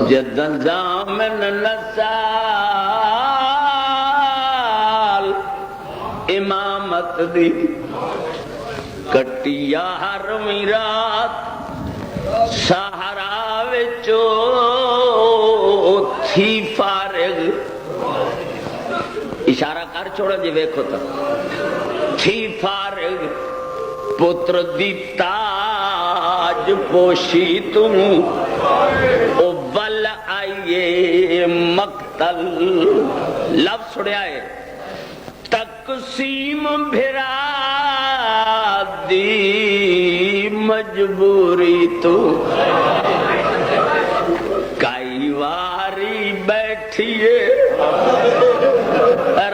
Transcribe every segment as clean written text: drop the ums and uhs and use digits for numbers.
جدن زامن نسال امامت دی کٹیا ہر میرات سہارا وچو تھی فارغ اشارہ کر چھوڑا جی ویکھو تا تھی فارغ پتر دی تاج پوشی تم او بل آئیے مقتل لفظ سڑیا ہے تقسیم بھرا دی مجبوری تو کئی واری بیٹھیے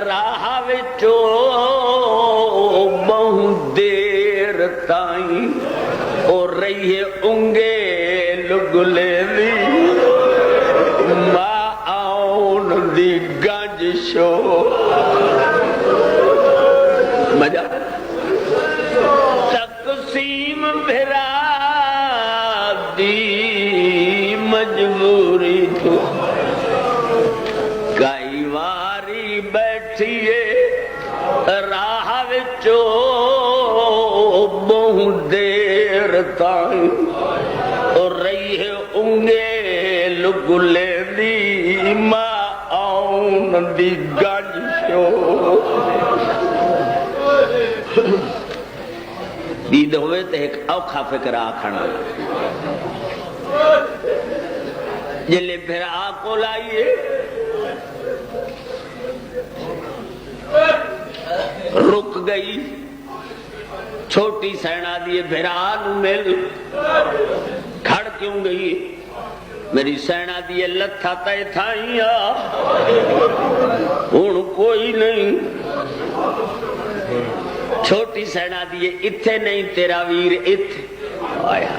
راہ وچو بہت دیر تائیں اور رہی انگے لگلے دی ماں آؤن دی گنج شو مجھا تقسیم بھرا دی مجبوری تو کئی واری بیٹھیے راہ وچو بہت دیر تائیں اور رہی ہے انگے لگلے دی ماں آؤن دی گنج شو دید ہوئے تے ایک اوکھا فکر آکھنا جلے پھر آکو لائیے رک گئی چھوٹی سینا دیے بھران مل کھڑ کیوں گئی میری سینا دیے لتھا تے تھائیاں ہون کوئی نہیں چھوٹی سینا دیے اتھے نہیں تیرا ویر اتھے آیا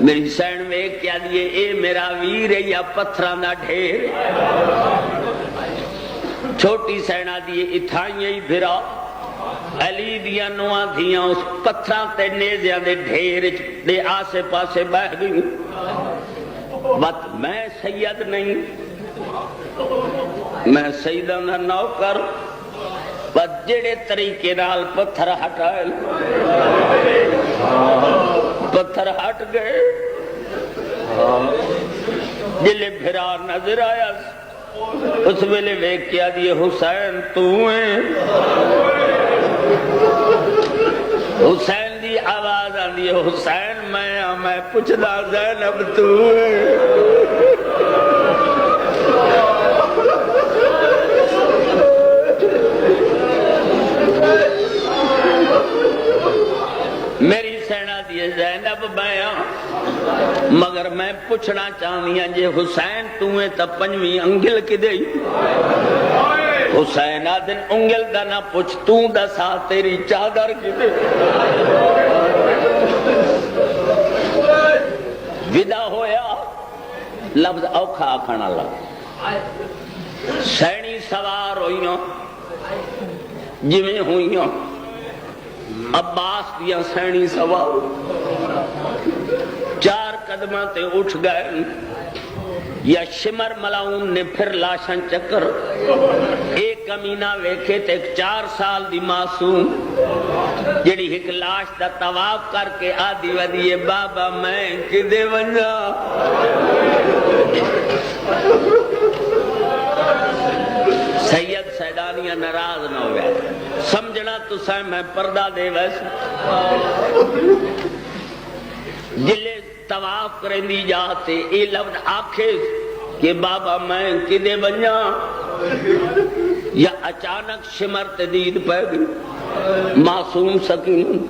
میری سین میں کیا دیے اے میرا ویر ہے یا پتھران دا ڈھیر چھوٹی سینا دیے اتھائیاں ہی بھرا علی دیا نواں دھیاں اس پتھران تے نیزیاں دے ڈھیر دے آسے پاسے بہ گئی بات میں سید نہیں میں سیدہ نہ نوکر بس جڑے طریقے نال پتھر ہٹائے پتھر ہٹ گئے جلے بھرا نظر آیا اس ویلے ویک کیا دیے حسین تو ہیں حسین دی آواز آدھی حسین میں پوچھدا زینب تو ہیں میری سینا دیے زینب بیاں مگر میں پوچھنا چاہنیاں جے حسین تمہیں تا پنجویں انگل کی دئی حسین آدن انگل دا نہ پوچھ توں دا سا تیری چادر کی دئی ودا ہویا لفظ اوکھا آکھانا لگ سینی سوار ہوئیاں جویں ہوئیاں عباس دیا سینی سوار 4 قدمہ تے اٹھ گئے یا شمر ملاؤن نے پھر لاشن چکر ایک کمینہ ویکھے تے 4 سال دی معصوم جڑی ایک لاش دا طواف کر کے آدھی ودیے بابا میں کدے ونجا سید سیدانیہ ناراض نہ ہو گیا سمجھنا تو سائیں میں پردہ دے ویسے جلے طواف کریں دی جاتے اے لفظ آکھے کہ بابا میں کدے بنیا یا اچانک شمر تدید پہ گئی معصوم سکین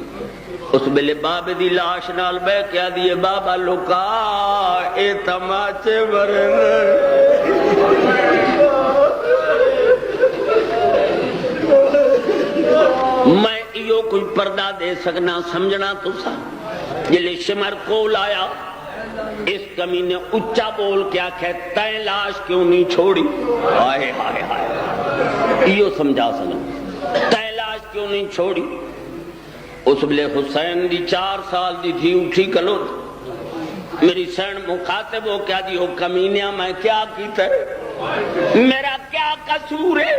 اس بلے باب دی لاش نال بے کیا دیے بابا لکا اے تماچے برے میں ایو کوئی پردہ دے سکنا سمجھنا تو سا جلے شمر کو لایا اس کمینے اچھا بول کیا کہتے تین لاش کیوں نہیں چھوڑی آئے آئے آئے ایو سمجھا سکنا تین لاش کیوں نہیں چھوڑی اس بلے حسین دی 4 سال دی تھی اٹھی کلو میری سین مخاطب ہو کیا جی ہو کمینیا میں کیا کیتا ہے میرا کیا قصور ہے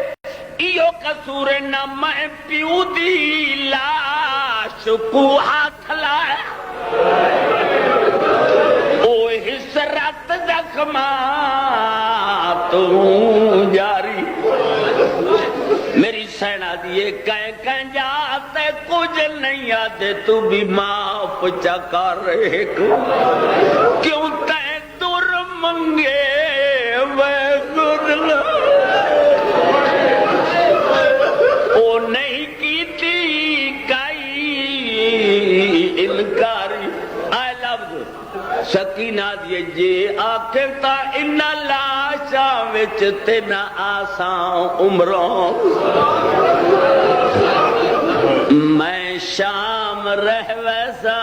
ایو قصور ہے نہ میں پیو دی لاش کو ہاتھ لائے او حسرت زخمات جاری میری سینا دیے کہیں جاتے کچھ نہیں آتے تو بھی معاف چکا رہے کو کیوں تے در منگے میں گزلا او نہیں کی تھی کئی انکاری آئے لفظ سکینہ دیے جے آخر تا ان لاشا وچ تینا آسان عمروں میں شام رہ ویسا